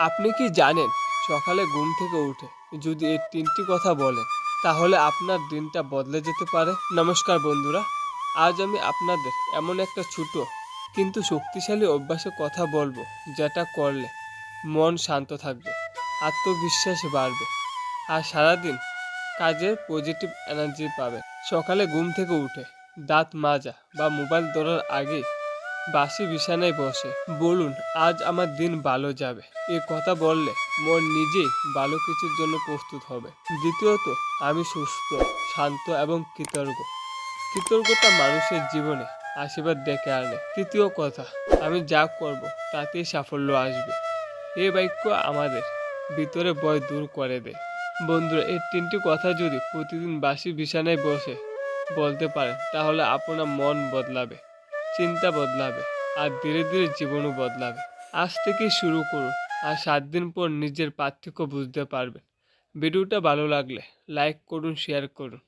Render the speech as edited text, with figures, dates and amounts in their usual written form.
আপনি কি জানেন, সকালে ঘুম থেকে উঠে যদি এই তিনটি কথা বলেন তাহলে আপনার দিনটা বদলে যেতে পারে। নমস্কার বন্ধুরা, আজ আমি আপনাদের এমন একটা ছোট কিন্তু শক্তিশালী অভ্যাসের কথা বলবো, যেটা করলে মন শান্ত থাকবে, আত্মবিশ্বাস বাড়বে আর সারাদিন কাজের পজিটিভ এনার্জি পাবেন। সকালে ঘুম থেকে উঠে দাঁত মাজা বা মোবাইল ধরার আগে বাসি বিছানায় বসে বলুন, আজ আমার দিন ভালো যাবে। এই কথা বললে মন নিজেই ভালো কিছুর জন্য প্রস্তুত হবে। দ্বিতীয়ত, আমি সুস্থ, শান্ত এবং কৃতজ্ঞ। কৃতজ্ঞতা মানুষের জীবনে আশীর্বাদ ডেকে আনে। তৃতীয় কথা, আমি যা করব তাতেই সাফল্য আসবে। এই বাক্য আমাদের ভিতরে ভয় দূর করে দেয়। বন্ধুরা, এই তিনটি কথা যদি প্রতিদিন বাসি বিছানায় বসে বলতে পারেন তাহলে আপনার মন বদলাবে, চিন্তা বদলাবে আর ধীরে ধীরে জীবনও বদলাবে। আজ থেকেই শুরু করুন আর 7 দিন পর নিজের পার্থক্য বুঝতে পারবেন। ভিডিওটা ভালো লাগলে লাইক করুন, শেয়ার করুন।